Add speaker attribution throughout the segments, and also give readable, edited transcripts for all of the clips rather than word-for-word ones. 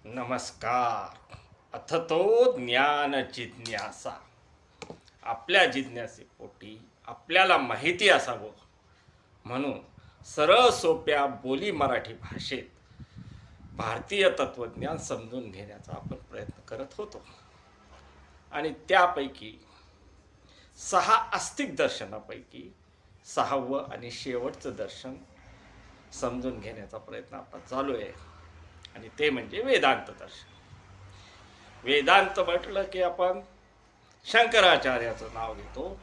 Speaker 1: नमस्कार. अथ तो ज्ञान जिज्ञासा. आपल्या जिज्ञासेपोटी आपल्याला माहिती असावं म्हणून सरळ सोप्या बोली मराठी भाषेत भारतीय तत्त्वज्ञान समजून घेण्याचा आपण प्रयत्न करत होतो. आणि त्यापैकी 6 आस्तिक दर्शनापैकी 6वं आणि शेवटचं दर्शन समजून घेण्याचा प्रयत्न आता चालू आहे, आणि ते म्हणजे वेदांत दर्शन. वेदांत म्हटलं की आपण शंकराचार्याचं नाव घेतो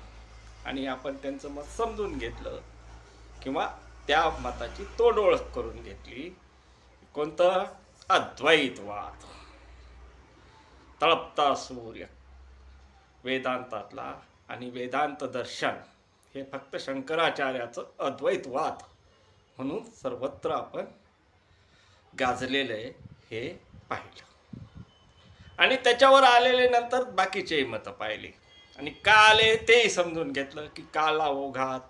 Speaker 1: आणि आपण त्यांचं मत समजून घेतलं किंवा त्या मताची तोडओळख करून घेतली. कोणतं? अद्वैतवाद. तळपता सूर्य वेदांतातला आणि वेदांत दर्शन हे फक्त शंकराचार्याचं अद्वैतवाद म्हणून सर्वत्र आपण गाजलेलं आहे हे पाहिलं. आणि त्याच्यावर आलेले नंतर बाकीचे मतं पाहिली आणि का आले तेही समजून घेतलं की काला ओघात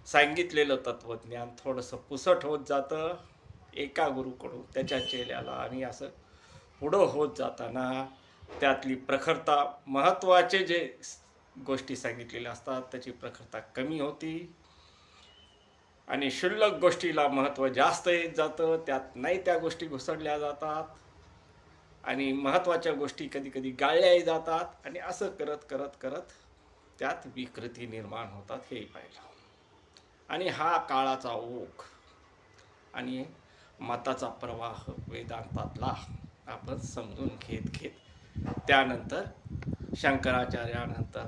Speaker 1: सांगितलेलं तत्त्वज्ञान थोडंसं पुसट होत जातं एका गुरुकडून त्याच्या चेल्याला, आणि असं पुढं होत जाताना त्यातली प्रखरता, महत्त्वाचे जे गोष्टी सांगितलेल्या असतात त्याची प्रखरता कमी होती आणि क्षुल्लक गोष्टीला महत्त्व जास्त येत जातं, त्यात नाही त्या गोष्टी घुसडल्या जातात आणि महत्त्वाच्या गोष्टी कधी कधी गाळल्याही जातात, आणि असं करत करत करत त्यात विकृती निर्माण होतात हेही पाहिलं. आणि हा काळाचा ओघ आणि मताचा प्रवाह वेदांतातला आपण समजून घेत घेत त्यानंतर शंकराचार्यानंतर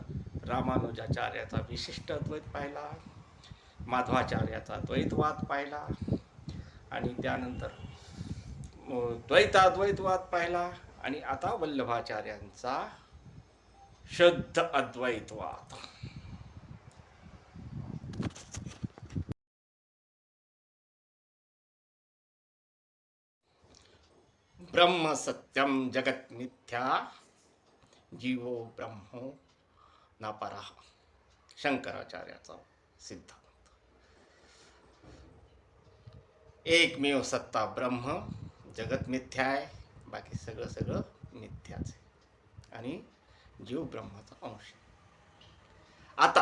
Speaker 1: रामानुजाचार्याचा विशिष्ट अद्वैत पाहिला, माधवाचार्याचा द्वैतवाद पाहिला, आणि त्यानंतर द्वैताद्वैतवाद पाहिला, आणि आता वल्लभाचार्यांचा शुद्ध अद्वैतवाद. ब्रह्म सत्यम जगत मिथ्या जीवो ब्रह्मो ना परः. शंकराचार्याचा सिद्धांत. एकमेव सत्ता ब्रह्म, जगत मिथ्या आहे, बाकी सगळं सगळं मिथ्याच आहे, आणि जीव ब्रह्माचा अंश आहे. आता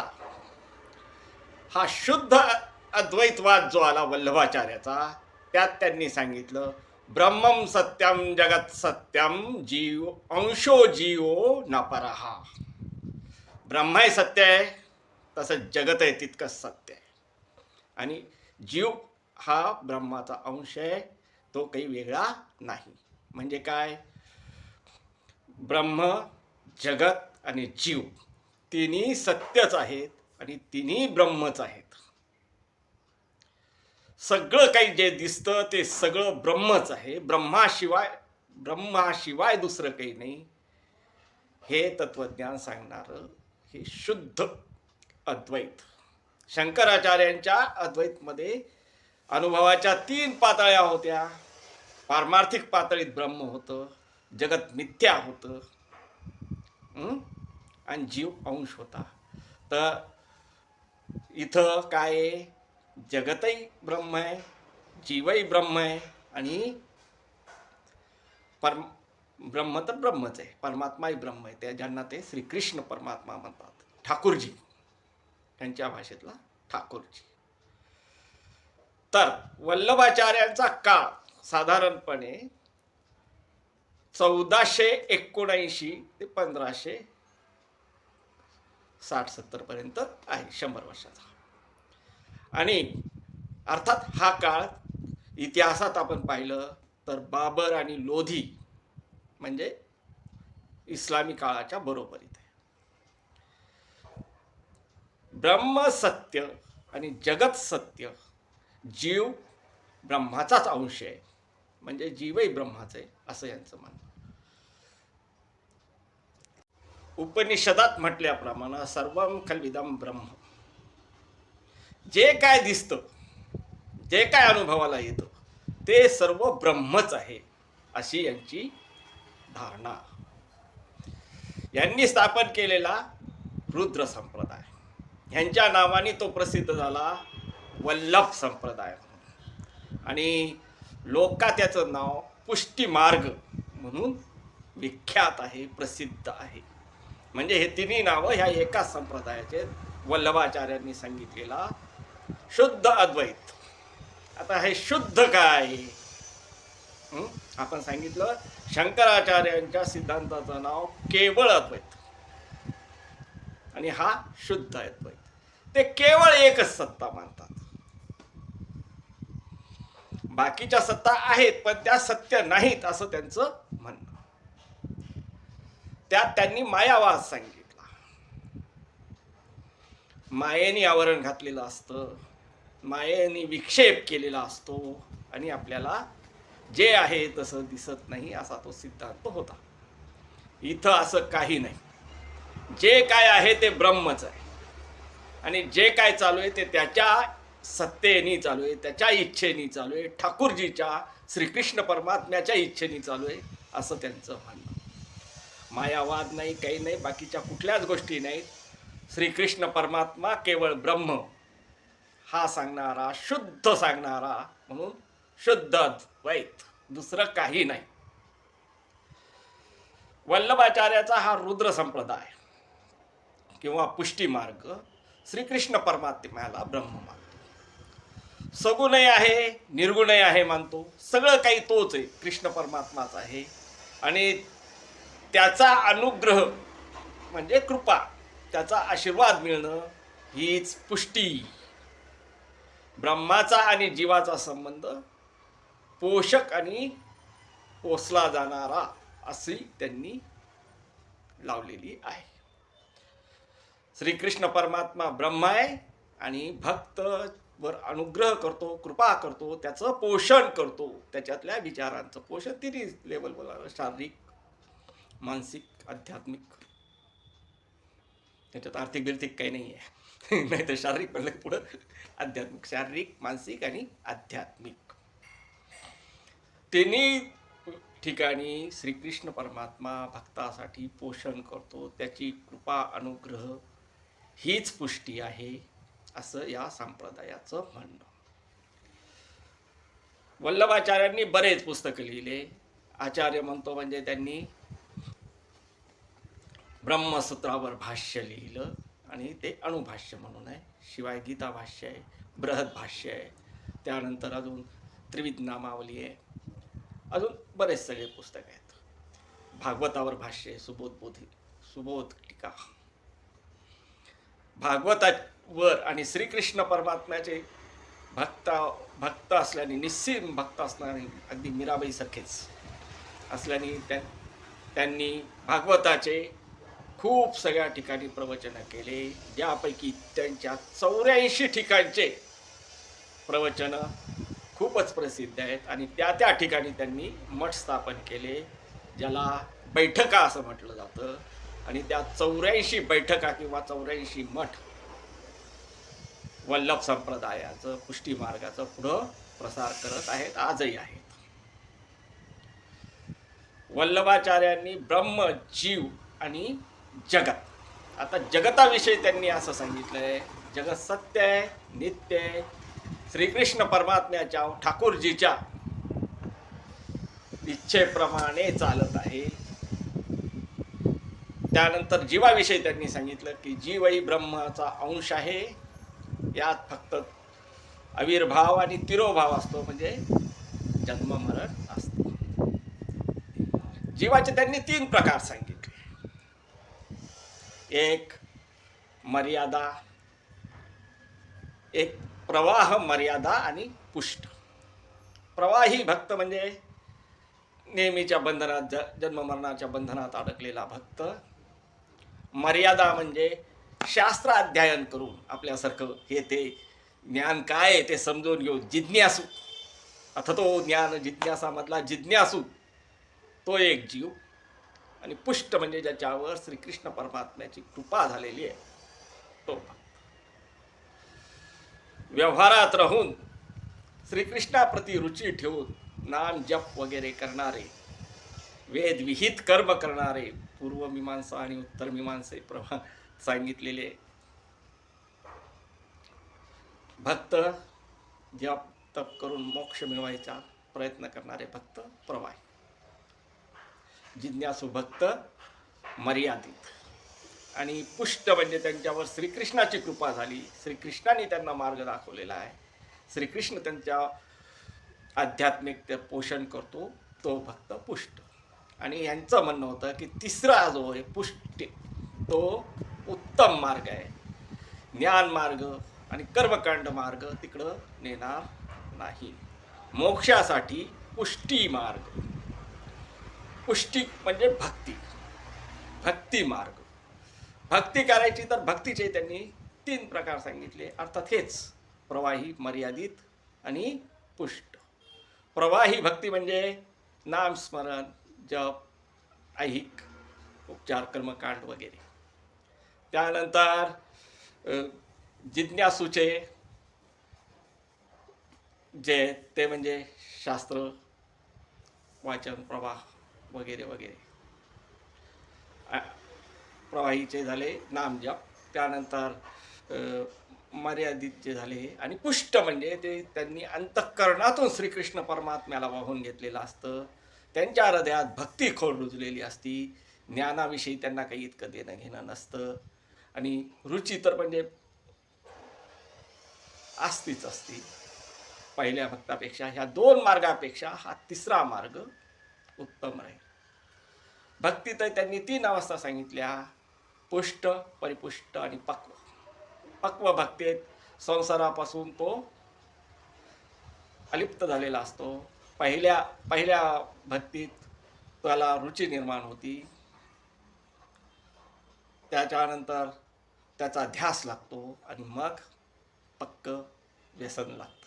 Speaker 1: हा शुद्ध अद्वैतवाद जो आला वल्लभाचार्याचा, त्यात त्यांनी सांगितलं ब्रह्मम सत्यम जगत सत्यम जीव अंशो जीवो न परः. ब्रह्मही सत्य आहे तसंच जगत आहे तितकंच सत्य आहे, आणि जीव हा ब्रह्माचा अंश आहे, तो काही वेगळा नाही. म्हणजे काय? ब्रह्म, जगत आणि जीव तिन्ही सत्यच आहेत आणि तिन्ही ब्रह्मच आहेत. सगळं काही जे दिसतं ते सगळं ब्रह्मच आहे. ब्रह्माशिवाय दुसरं काही नाही. हे तत्वज्ञान सांगणारं हे शुद्ध अद्वैत. शंकराचार्यांच्या अद्वैतमध्ये अनुभवाच्या 3 पातळ्या होत्या. पारमार्थिक पातळीत ब्रह्म होतं, जगत मिथ्या होतं, आणि जीव अंश होता. तर इथं काय आहे? जगतही ब्रह्म आहे, जीवही ब्रह्म आहे, आणि ब्रह्म तर ब्रह्मच आहे, परमात्माही ब्रह्म आहे. त्या ज्यांना ते श्रीकृष्ण परमात्मा म्हणतात, ठाकूरजी, त्यांच्या भाषेतला ठाकूरजी. तर वल्लभाचार्यांचा काळ साधारणपणे 1479 ते 1560-70 पर्यंत आहे, 100 वर्षाचा. आणि अर्थात हा काळ इतिहासात आपण पाहिलं तर बाबर आणि लोधी म्हणजे इस्लामी काळाच्या बरोबरीत आहे. ब्रह्म सत्य आणि जगत सत्य, जीव ब्रह्माचाच अंश आहे, म्हणजे जीवही ब्रह्माच आहे असं यांचं म्हणणं. उपनिषदात म्हटल्याप्रमाणे सर्वम खल्विदम ब्रह्म. जे काय दिसतं, जे काय अनुभवाला येतं ते सर्व ब्रह्मच आहे अशी यांची धारणा. यांनी स्थापन केलेला रुद्र संप्रदाय, ह्यांच्या नावाने तो प्रसिद्ध झाला वल्लभ संप्रदाय, आणि लोक का त्याचं नाव पुष्टी मार्ग म्हणून विख्यात आहे, प्रसिद्ध आहे. म्हणजे हे तिन्ही नावं ह्या एकाच संप्रदायाचे वल्लभाचार्यांनी सांगितलेला शुद्ध अद्वैत. आता हे शुद्ध काय? आपण सांगितलं शंकराचार्यांच्या सिद्धांताचं नाव केवळ अद्वैत आणि हा शुद्ध अद्वैत. ते केवळ एकच सत्ता मानतात. बाकीच्या सत्ता आहेत पण त्या सत्य नाहीत असं त्यांचं म्हणणं. त्यात त्यांनी मायावाद सांगितला. मायेने आवरण घातलेलं असतं, मायेने विक्षेप केलेला असतो आणि आपल्याला जे आहे तसं दिसत नाही असा तो सिद्धांत होता. इथं असं काही नाही. जे काय आहे ते ब्रह्मच आहे आणि जे काय चालू आहे ते त्याच्या सत्तेने चालू आहे, त्याच्या इच्छेने चालू आहे, ठाकूरजीच्या श्रीकृष्ण परमात्म्याच्या इच्छेने चालू आहे असं त्यांचं म्हणणं. मायावाद नाही, काही नाही, बाकीच्या कुठल्याच गोष्टी नाहीत. श्रीकृष्ण परमात्मा केवळ ब्रह्म हा सांगणारा, शुद्ध सांगणारा म्हणून शुद्ध अद्वैत, दुसरं काही नाही. वल्लभाचार्याचा हा रुद्र संप्रदाय किंवा पुष्टी मार्ग श्रीकृष्ण परमात्म्याला ब्रह्म मानतो. सगुणही आहे, निर्गुणही आहे मानतो. सगळं काही तोच आहे, कृष्ण परमात्माच आहे आणि त्याचा अनुग्रह म्हणजे कृपा, त्याचा आशीर्वाद मिळणं हीच पुष्टी. ब्रह्माचा आणि जीवाचा संबंध पोषक आणि पोसला जाणारा अशी त्यांनी लावलेली आहे. श्रीकृष्ण परमात्मा ब्रह्म आहे आणि भक्त वर अनुग्रह करतो, कृपा करतो, त्याचं पोषण करतो. त्याच्यातल्या विचारांचं पोषण तिन्ही लेवल बोलावं, शारीरिक, मानसिक, आध्यात्मिक. त्याच्यात आर्थिक बिर्थिक काही नाही आहे. नाही तर शारीरिक म्हणलं पुढं आध्यात्मिक, शारीरिक, मानसिक आणि आध्यात्मिक तिन्ही ठिकाणी श्रीकृष्ण परमात्मा भक्तासाठी पोषण करतो. त्याची कृपा, अनुग्रह हीच पुष्टी आहे असं या संप्रदायाचं म्हणणं. वल्लभाचार्यांनी बरेच पुस्तकं लिहिले. आचार्य म्हणतो म्हणजे त्यांनी ब्रह्मसूत्रावर भाष्य लिहिलं आणि ते अणुभाष्य म्हणून आहे. शिवाय गीता भाष्य आहे, बृहद भाष्य आहे, त्यानंतर अजून त्रिविध नामावली आहे, अजून बरेच सगळे पुस्तक आहेत. भागवतावर भाष्य आहे, सुबोध टीका. भागवतावर आणि श्रीकृष्ण परमात्म्याचे भक्त असल्याने, निस्सीम भक्त असणारे, अगदी मीराबाई सारखेच असल्याने त्यांनी भागवताचे खूप सगळ्या ठिकाणी प्रवचनं केले. ज्यापैकी त्यांच्या 84 ठिकाणचे प्रवचनं खूपच प्रसिद्ध आहेत आणि त्या ठिकाणी त्यांनी मठ स्थापन केले, ज्याला बैठका असं म्हटलं जातं. आणि त्या 84 बैठका किंवा 84 मठ वल्लभ संप्रदायाचं, पुष्टी मार्गाचं पुढं प्रसार करत आहेत, आजही आहेत. वल्लभाचार्यांनी ब्रह्म, जीव आणि जगत. आता जगताविषयी त्यांनी असं सांगितलंय, जगत सत्य आहे, नित्य आहे, श्रीकृष्ण परमात्म्याच्या, ठाकूरजीच्या इच्छेप्रमाणे चालत आहे. त्यानंतर जीवाविषयी त्यांनी सांगितलं की जीवही ब्रह्माचा अंश आहे. यात फक्त आविर्भाव आणि तिरोभाव असतो, म्हणजे जन्म मरण असते. जीवाचे त्यांनी 3 प्रकार सांगितले. एक मर्यादा, एक प्रवाह, मर्यादा आणि पुष्ट. प्रवाही भक्त म्हणजे नेहमीच्या बंधनात, जन्म मरणाच्या बंधनात अडकलेला भक्त. मर्यादा म्हणजे शास्त्र अध्ययन करून आपल्यासारखं हे ते ज्ञान काय आहे ते समजून घेऊन जिज्ञासू, आता तो ज्ञान जिज्ञासामधला जिज्ञासू तो एक जीव. आणि पुष्ट म्हणजे ज्याच्यावर श्रीकृष्ण परमात्म्याची कृपा झालेली आहे तो भक्त. व्यवहारात राहून श्रीकृष्णाप्रती रुची ठेवून नाम जप वगैरे करणारे, वेद विहित कर्म करणारे, पूर्वमीमांसा आणि उत्तर मीमांसे सांगितलेले भक्त जप तप करून मोक्ष मिळवायचा प्रयत्न करणारे भक्त प्रवाही, जिज्ञासू भक्त मर्यादित, आणि पुष्ट म्हणजे त्यांच्यावर श्रीकृष्णाची कृपा झाली, श्रीकृष्णाने त्यांना मार्ग दाखवलेला आहे, श्रीकृष्ण त्यांच्या आध्यात्मिक पोषण करतो, तो भक्त पुष्ट. आणि यांचं म्हणणं होतं की तिसरा जो आहे पुष्टी, तो उत्तम मार्ग आहे, ज्ञान मार्ग आणि कर्मकांड मार्ग तिकडं नेणार नाही. मोक्षासाठी पुष्टी मार्ग, पुष्टी म्हणजे भक्ती, भक्ती मार्ग. भक्ती करायची तर भक्तीचे त्यांनी 3 प्रकार सांगितले, अर्थात हेच प्रवाही, मर्यादित आणि पुष्ट. प्रवाही भक्ती म्हणजे नामस्मरण, जप, ऐहिक उपचार, कर्मकांड वगैरे. त्यानंतर जिज्ञासूचे जे ते म्हणजे शास्त्र वाचन, प्रवाह वगैरे वगैरे. प्रवाहीचे झाले नामजप. त्यानंतर मर्यादित जे झाले, आणि पुष्ट म्हणजे ते त्यांनी अंतःकरणातून श्रीकृष्ण परमात्म्याला वाहून घेतलेलं असतं, त्यांच्या हृदयात भक्ती खोल रुजलेली असती, ज्ञानाविषयी त्यांना काही इतकं देणं घेणं नसतं, आणि रुची तर म्हणजे असतीच असती. पहिल्या भक्तापेक्षा, ह्या 2 मार्गापेक्षा हा तिसरा मार्ग उत्तम राहील. भक्तीत त्यांनी 3 अवस्था सांगितल्या, पुष्ट, परिपुष्ट आणि पक्व. पक्व भक्तीत संसारापासून तो अलिप्त झालेला असतो. पहिल्या भक्तीत त्याला रुची निर्माण होती, त्याच्यानंतर त्याचा ध्यास लागतो, आणि मग पक्क व्यसन लागतं.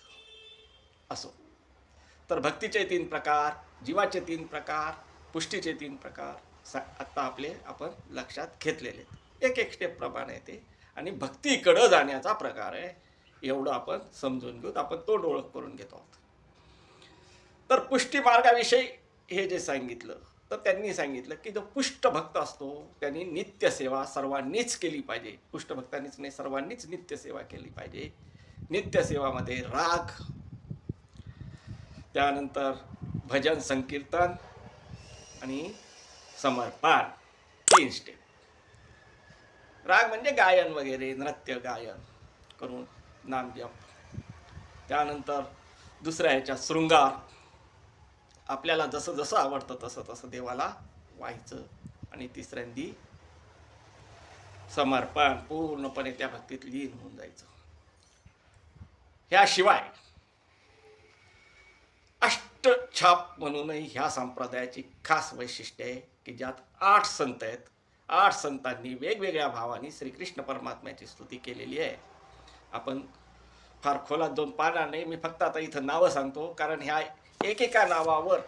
Speaker 1: असो, तर भक्तीचे 3 प्रकार, जीवाचे 3 प्रकार, पुष्टीचे 3 प्रकार आत्ता आपण लक्षात घेतलेले. एक स्टेप प्रमाणे येते, आणि भक्तीकडं जाण्याचा प्रकार आहे, एवढं आपण समजून घेऊ. आपण तोंड ओळख करून घेतो आहोत. तर पुष्टी मार्गाविषयी हे जे सांगितलं, तर त्यांनी सांगितलं की जो पुष्ट भक्त असतो त्यांनी नित्यसेवा सर्वांनीच केली पाहिजे. पुष्ट भक्तांनीच नाही, सर्वांनीच नित्यसेवा केली पाहिजे. नित्यसेवामध्ये राग, त्यानंतर भजन संकीर्तन आणि समर्पण, 3 स्टेप. राग म्हणजे गायन वगैरे, नृत्य गायन करून नामजप. त्यानंतर दुसऱ्या ह्याच्या शृंगार, आपल्याला जसं जसं आवडतं तसं तसं देवाला व्हायचं. आणि तिसऱ्यांदी समर्पण, पूर्णपणे त्या भक्तीत लीन होऊन जायचं. ह्याशिवाय अष्टछाप म्हणूनही ह्या संप्रदायाची खास वैशिष्ट्य आहे की ज्यात 8 संत आहेत. 8 संतांनी वेगवेगळ्या भावाने श्रीकृष्ण परमात्म्याची स्तुती केलेली आहे. आपण फार खोलात जाऊन पाहणार नाही, मी फक्त आता इथं नावं सांगतो, कारण ह्या एकेका नावावर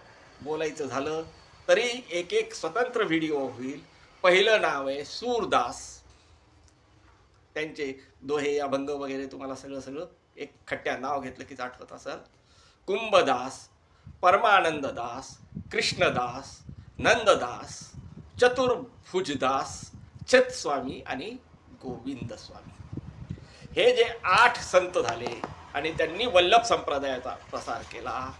Speaker 1: बोलायचं झालं तरी एक स्वतंत्र व्हिडिओ होईल. पहिलं नाव आहे सूरदास, त्यांचे दोहे अभंग वगैरे तुम्हाला सगळं एक खट्ट्या नाव घेतलं कीच आठवत असेल. कुंभदास, परमानंददास, कृष्णदास, नंददास, चतुर्भुजदास, छतस्वामी आणि गोविंद स्वामी. हे जे 8 संत झाले आणि त्यांनी वल्लभ संप्रदायाचा प्रसार केला,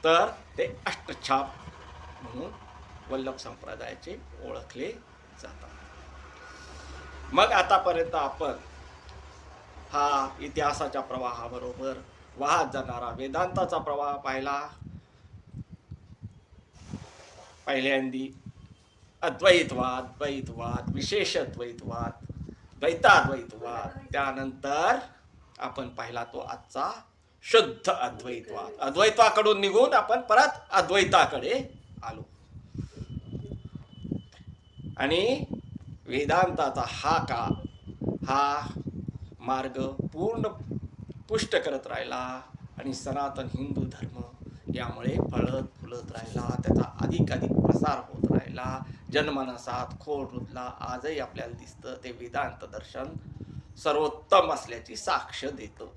Speaker 1: तर ते अष्टछाप म्हणून वल्लभ संप्रदायाचे ओळखले जातात. मग आतापर्यंत आपण हा इतिहासाच्या प्रवाहाबरोबर वाहत जाणारा वेदांताचा प्रवाह पाहिला. पहिल्यांदी अद्वैतवाद, द्वैतवाद, विशेषद्वैतवाद, द्वैताद्वैतवाद. त्यानंतर आपण पाहिला तो आजचा शुद्ध अद्वैतवाद. अद्वैताकडून निघून आपण परत अद्वैताकडे आलो. आणि वेदांताचा हा मार्ग पूर्ण पुष्ट करत राहिला आणि सनातन हिंदू धर्म यामुळे फळत फुलत राहिला, त्याचा अधिक प्रसार होत राहिला, जनमानसात खोल रुजला. आजही आपल्याला दिसतं ते वेदांत दर्शन सर्वोत्तम असल्याची साक्ष देतं.